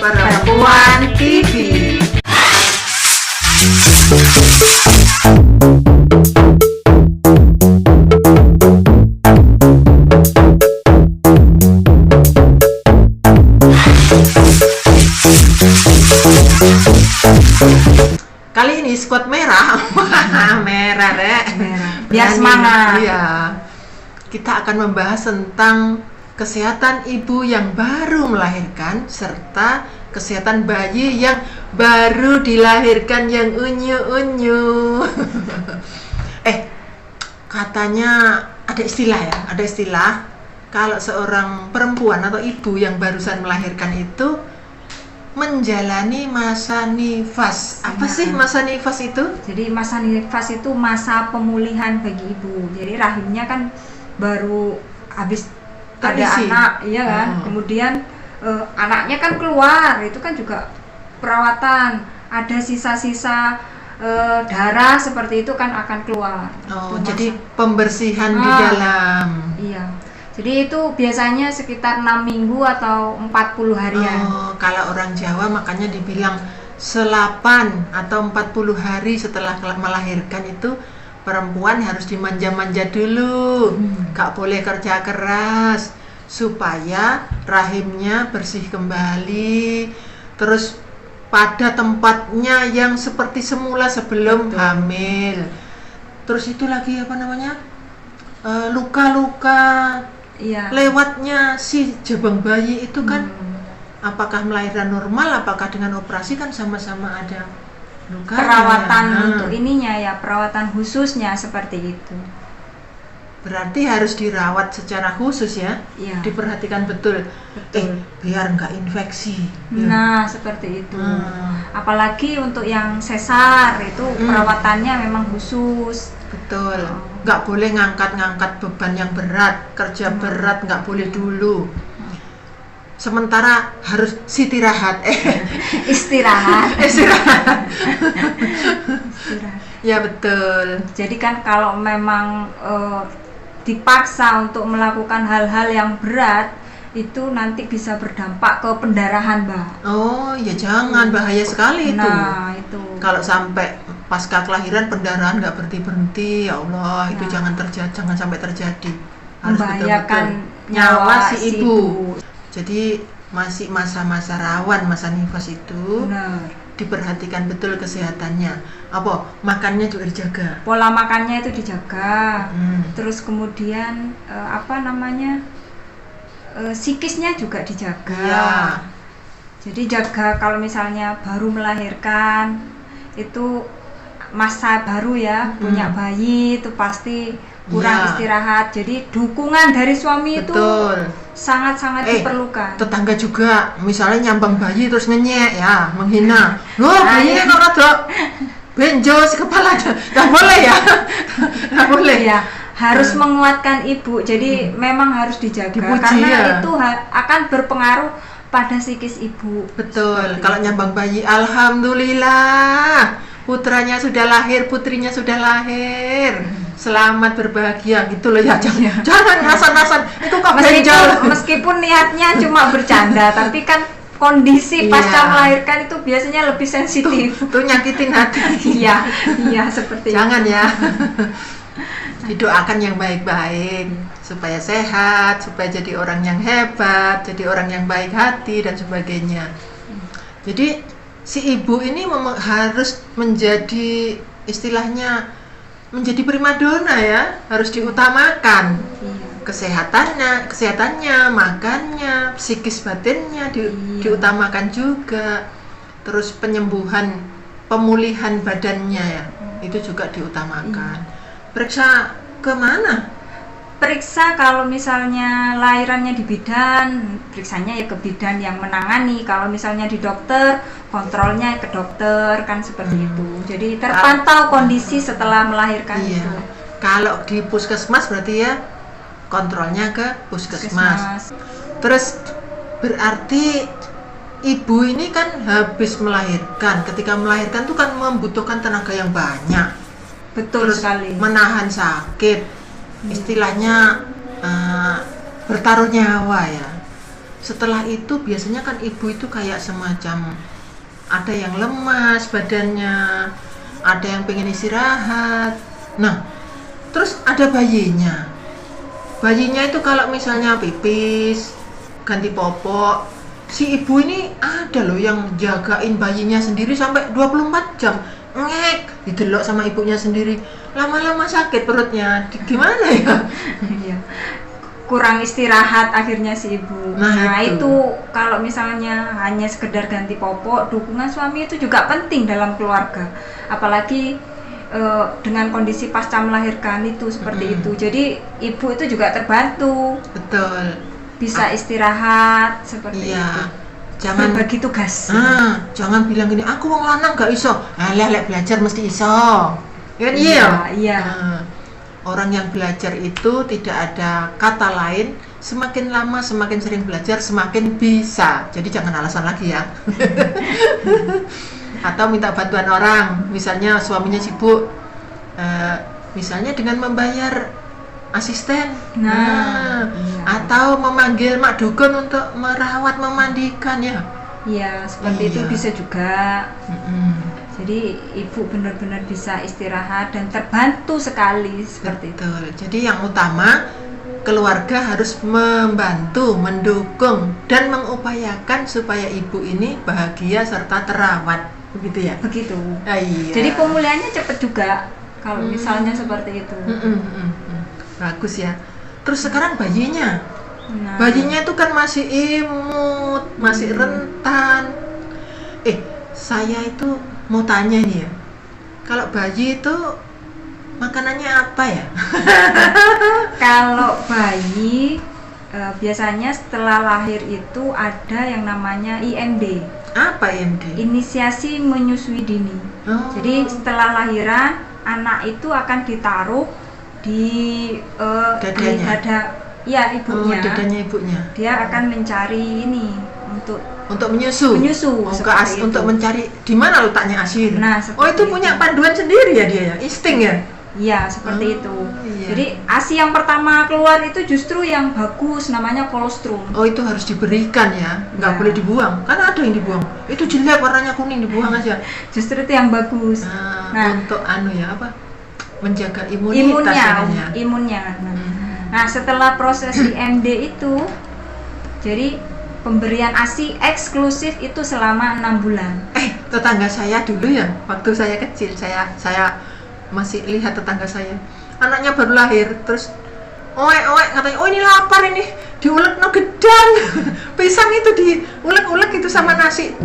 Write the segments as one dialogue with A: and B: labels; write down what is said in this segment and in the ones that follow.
A: Perempuan TV. Kali ini squad merah, merah rek,
B: Biar semangat.
A: Iya, kita akan membahas tentang kesehatan ibu yang baru melahirkan serta kesehatan bayi yang baru dilahirkan yang unyu-unyu. Katanya ada istilah kalau seorang perempuan atau ibu yang barusan melahirkan itu menjalani masa nifas. Apa sih masa nifas itu?
B: Jadi masa nifas itu masa pemulihan bagi ibu. Jadi rahimnya kan baru habis ada
A: Terisi.
B: anak, iya kan. Kemudian anaknya kan keluar, itu kan juga perawatan. Ada sisa-sisa darah seperti itu kan akan keluar.
A: Oh,
B: Itu
A: jadi
B: masa-
A: pembersihan di dalam.
B: Iya. Jadi itu biasanya sekitar 6 minggu atau 40 harian.
A: Oh, kalau orang Jawa makanya dibilang 8 atau 40 hari setelah melahirkan itu perempuan harus dimanja-manja dulu. Gak boleh kerja keras supaya rahimnya bersih kembali. Terus pada tempatnya yang seperti semula sebelum hamil. Terus itu lagi apa namanya? Luka-luka
B: Iya.
A: lewatnya si jabang bayi itu kan apakah melahirkan normal, apakah dengan operasi kan sama-sama ada luka.
B: Perawatan untuk ininya ya, perawatan khususnya seperti itu.
A: Berarti harus dirawat secara khusus ya.
B: Iya.
A: Diperhatikan betul.
B: Betul.
A: Biar nggak infeksi.
B: Nah, seperti itu.
A: Hmm.
B: Apalagi untuk yang sesar itu perawatannya memang khusus.
A: Betul. Nggak boleh ngangkat-ngangkat beban yang berat, kerja berat nggak boleh dulu. Sementara harus istirahat.
B: Istirahat.
A: Istirahat.
B: Istirahat.
A: Ya betul.
B: Jadi kan kalau memang dipaksa untuk melakukan hal-hal yang berat, itu nanti bisa berdampak ke pendarahan, Mbak.
A: Oh, ya jangan, bahaya sekali itu.
B: Nah, itu.
A: Kalau sampai pasca kelahiran pendarahan nggak berhenti, ya Allah, itu jangan sampai terjadi. Harus
B: Membahayakan
A: betul-betul nyawa si ibu.
B: ibu.
A: Jadi masih masa-masa rawan masa nifas itu.
B: Benar.
A: Diperhatikan betul kesehatannya. Apa? Makannya juga dijaga.
B: Pola makannya itu dijaga.
A: Terus
B: Terus kemudian psikisnya juga dijaga.
A: ya,
B: Jadi jaga kalau misalnya baru melahirkan itu masa baru ya, punya bayi itu pasti kurang
A: Ya.
B: istirahat. Jadi dukungan dari suami itu
A: betul.
B: sangat-sangat diperlukan.
A: Tetangga juga, misalnya nyambang bayi terus ngenyek ya, menghina. Loh, bayinya kok rada benjol si kepala, nggak boleh ya, nggak boleh.
B: Ya, harus menguatkan ibu. Jadi memang harus dijaga
A: Dipuji,
B: karena
A: ya.
B: itu akan berpengaruh pada psikis ibu.
A: Betul. Kalau nyambang bayi, alhamdulillah, putranya sudah lahir, putrinya sudah lahir. Selamat berbahagia gitu loh ya. Jangan ngasal-ngasal. Itu kok benjol.
B: Meskipun niatnya cuma bercanda, tapi kan kondisi pasca
A: Iya.
B: melahirkan itu biasanya lebih sensitif.
A: Tuh nyakitin hati.
B: Iya seperti
A: Jangan
B: itu.
A: ya. Didoakan yang baik-baik supaya sehat, supaya jadi orang yang hebat, jadi orang yang baik hati dan sebagainya. Jadi si ibu ini harus menjadi istilahnya menjadi primadona ya, harus diutamakan.
B: Iya.
A: Kesehatannya, makannya, psikis batinnya diutamakan juga. Terus pemulihan badannya ya, itu juga diutamakan. Periksa kemana?
B: Periksa kalau misalnya lahirannya di bidan, periksanya ya ke bidan yang menangani. Kalau misalnya di dokter, kontrolnya ke dokter kan seperti itu. Jadi terpantau kondisi setelah melahirkan
A: Iya.
B: itu.
A: Kalau di puskesmas berarti ya kontrolnya ke puskesmas. Terus berarti ibu ini kan habis melahirkan. Ketika melahirkan tuh kan membutuhkan tenaga yang banyak.
B: Betul
A: Terus
B: sekali.
A: menahan sakit. Istilahnya bertaruh nyawa ya. setelah itu biasanya kan ibu itu kayak semacam ada yang lemas badannya, ada yang pengen istirahat. Nah, terus ada bayinya. Bayinya itu kalau misalnya pipis, ganti popok, si ibu ini ada loh yang jagain bayinya sendiri sampai 24 jam. Ngek, didelok sama ibunya sendiri. Lama-lama sakit perutnya. Gimana ya?
B: Iya. Kurang istirahat akhirnya si ibu. Nah itu kalau misalnya hanya sekedar ganti popok, dukungan suami itu juga penting dalam keluarga. Apalagi dengan kondisi pasca melahirkan itu seperti itu. Jadi ibu itu juga terbantu.
A: Betul.
B: Bisa istirahat seperti itu. Jangan
A: bagi
B: tugas.
A: Jangan bilang gini, aku wong lanang gak iso. Lek belajar mesti iso. Kan iya. Orang yang belajar itu tidak ada kata lain, semakin lama semakin sering belajar semakin bisa. Jadi jangan alasan lagi ya. Atau minta bantuan orang, misalnya suaminya sibuk, misalnya dengan membayar asisten, atau memanggil mak dukun untuk merawat, memandikan ya.
B: Iya, seperti itu bisa juga. Jadi ibu benar-benar bisa istirahat dan terbantu sekali seperti itu.
A: Jadi yang utama keluarga harus membantu, mendukung dan mengupayakan supaya ibu ini bahagia serta terawat, begitu ya?
B: Begitu.
A: Iya.
B: Jadi pemulihannya cepat juga kalau misalnya seperti itu.
A: Bagus ya. Terus sekarang bayinya itu kan masih imut, masih rentan. Saya itu mau tanya nih ya, kalau bayi itu makanannya apa ya?
B: Kalau bayi biasanya setelah lahir itu ada yang namanya IMD.
A: Apa IMD?
B: Inisiasi menyusui dini. Jadi setelah lahiran anak itu akan ditaruh di dada ibunya.
A: Dadanya ibunya.
B: Dia akan mencari ini untuk menyusu
A: untuk mencari di mana letaknya ASI.
B: Nah,
A: itu punya panduan sendiri ya dia ya, insting ya.
B: Iya, seperti itu.
A: Iya.
B: Jadi ASI yang pertama keluar itu justru yang bagus, namanya kolostrum.
A: Itu harus diberikan ya, nggak boleh dibuang. Kan ada yang dibuang. Itu jelek warnanya kuning, dibuang aja.
B: Justru itu yang bagus.
A: Untuk menjaga imuninya.
B: Nah, setelah proses IMD itu, jadi pemberian ASI eksklusif itu selama 6 bulan.
A: Tetangga saya dulu ya, waktu saya kecil, saya masih lihat tetangga saya, anaknya baru lahir, terus katanya, ini lapar ini, diulek no gedang. Pisang itu diulek-ulek itu sama nasi,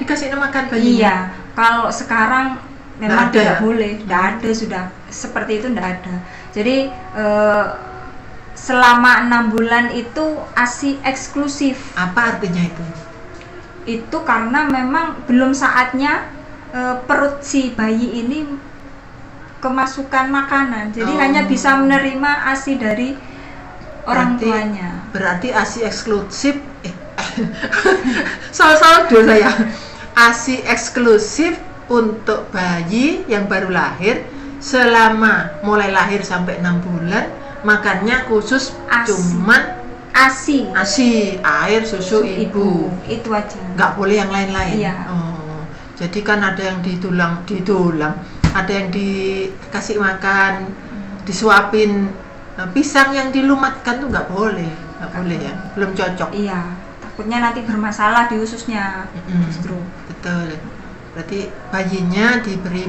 A: dikasih makan bayi.
B: Iya, kalau sekarang memang tidak boleh, tidak ada, sudah seperti itu tidak ada. Jadi selama 6 bulan itu ASI eksklusif.
A: Apa artinya itu?
B: Itu karena memang belum saatnya perut si bayi ini kemasukan makanan. Jadi hanya bisa menerima ASI dari orang tuanya.
A: Berarti ASI eksklusif salah dulu saya. ASI eksklusif untuk bayi yang baru lahir selama mulai lahir sampai 6 bulan. Makannya khusus cuman
B: ASI,
A: air susu ibu.
B: Itu aja.
A: Nggak boleh yang lain-lain.
B: Iya.
A: Jadi kan ada yang ditulang, ada yang dikasih makan, disuapin. Pisang yang dilumatkan tuh nggak boleh ya, belum cocok.
B: Iya, takutnya nanti bermasalah di ususnya. Justru.
A: Betul. Berarti bayinya diberi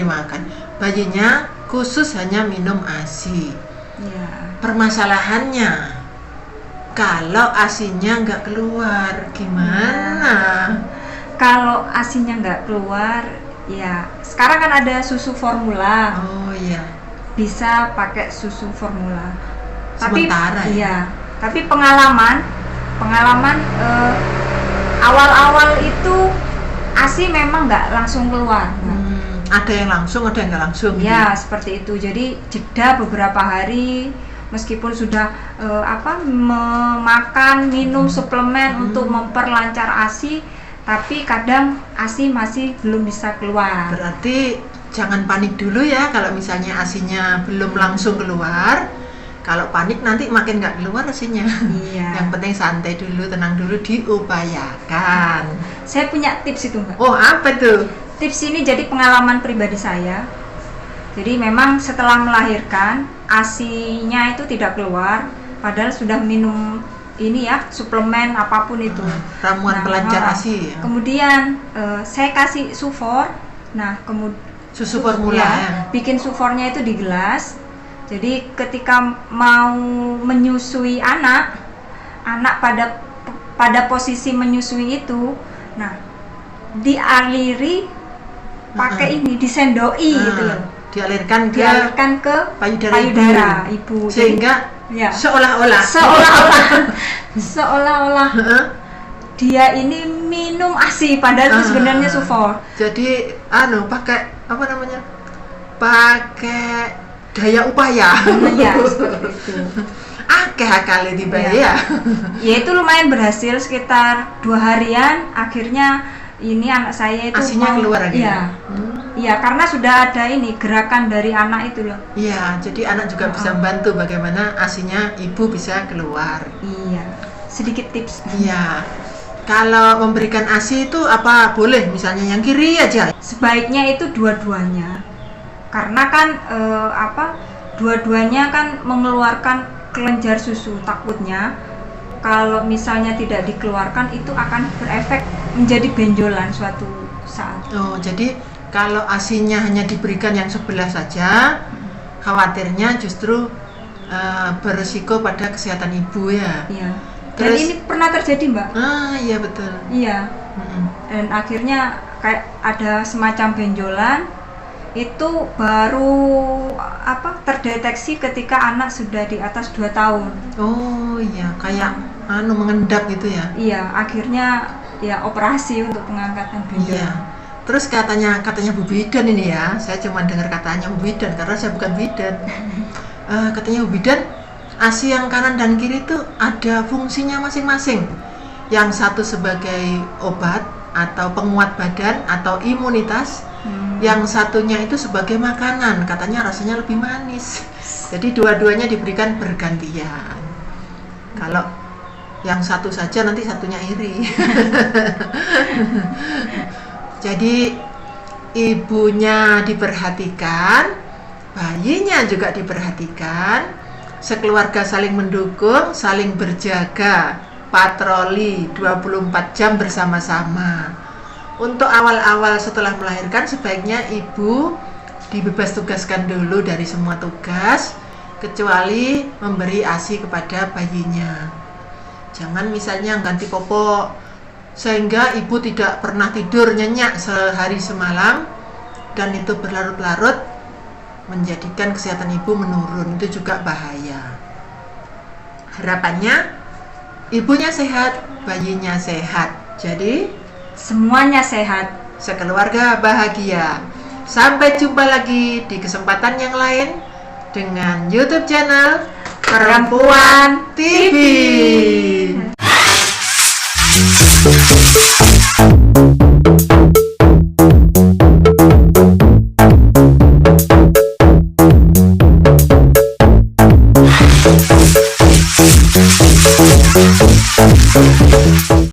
A: makan. Bayinya khusus hanya minum ASI.
B: Ya.
A: Permasalahannya kalau ASINya nggak keluar gimana?
B: Kalau ASINya nggak keluar, ya sekarang kan ada susu formula.
A: Iya.
B: Bisa pakai susu formula.
A: Sementara
B: Tapi pengalaman awal-awal itu ASI memang nggak langsung keluar.
A: Ada yang langsung, ada yang nggak langsung.
B: Ya, seperti itu. Jadi jeda beberapa hari, meskipun sudah memakan, minum suplemen untuk memperlancar ASI, tapi kadang ASI masih belum bisa keluar.
A: Berarti jangan panik dulu ya kalau misalnya ASINya belum langsung keluar. Kalau panik nanti makin nggak keluar ASINya.
B: Iya.
A: Yang penting santai dulu, tenang dulu, diupayakan.
B: Saya punya tips itu, Mbak.
A: Oh, apa tuh?
B: Tips ini jadi pengalaman pribadi saya. Jadi memang setelah melahirkan ASI-nya itu tidak keluar, padahal sudah minum ini ya, suplemen apapun itu.
A: Ramuan pelancar ASI ya.
B: Kemudian saya kasih sufor. Nah, kemudian
A: Susu formula ya.
B: Bikin sufornya itu di gelas. Jadi ketika mau menyusui anak pada posisi menyusui itu, nah dialiri pakai ini, disendoi gitu loh.
A: Dialirkan ke
B: payudara ibu.
A: Sehingga
B: ya,
A: seolah-olah dia
B: ini minum ASI padahal itu sebenarnya sufor.
A: Jadi pakai apa namanya? Pakai daya upaya.
B: Ya, seperti itu.
A: Kali dibayar ya.
B: Ya itu lumayan berhasil sekitar 2 harian. Akhirnya ini anak saya itu
A: ASINya keluar lagi.
B: Iya. Iya, karena sudah ada ini gerakan dari anak itu loh.
A: Iya, jadi anak juga bisa membantu bagaimana ASINya ibu bisa keluar.
B: Iya. Sedikit tips.
A: Iya. Kalau memberikan ASI itu apa boleh misalnya yang kiri aja?
B: Sebaiknya itu dua-duanya. Karena kan dua-duanya kan mengeluarkan kelenjar susu. Takutnya kalau misalnya tidak dikeluarkan itu akan berefek menjadi benjolan suatu saat.
A: Oh, jadi kalau ASINya hanya diberikan yang sebelah saja, khawatirnya justru berisiko pada kesehatan ibu ya.
B: Iya. Dan ini pernah terjadi, Mbak.
A: Iya betul.
B: Iya. Dan akhirnya kayak ada semacam benjolan. Itu baru terdeteksi ketika anak sudah di atas 2 tahun.
A: Oh iya, kayak mengendap gitu ya.
B: Iya, akhirnya ya operasi untuk pengangkatan benjolan.
A: Iya. Terus katanya Bu Bidan ini ya, saya cuma dengar katanya Bu Bidan karena saya bukan bidan. Katanya Bu Bidan, ASI yang kanan dan kiri itu ada fungsinya masing-masing. Yang satu sebagai obat atau penguat badan atau imunitas, yang satunya itu sebagai makanan, katanya rasanya lebih manis. Jadi dua-duanya diberikan bergantian. Kalau yang satu saja nanti satunya iri. Jadi ibunya diperhatikan, bayinya juga diperhatikan, sekeluarga saling mendukung, saling berjaga, patroli 24 jam bersama-sama. Untuk awal-awal setelah melahirkan sebaiknya ibu dibebas tugaskan dulu dari semua tugas kecuali memberi ASI kepada bayinya. Jangan misalnya ganti popok sehingga ibu tidak pernah tidur nyenyak sehari semalam dan itu berlarut-larut menjadikan kesehatan ibu menurun, itu juga bahaya. Harapannya ibunya sehat, bayinya sehat. Jadi
B: semuanya sehat,
A: sekeluarga bahagia. Sampai jumpa lagi di kesempatan yang lain dengan YouTube channel Perempuan TV.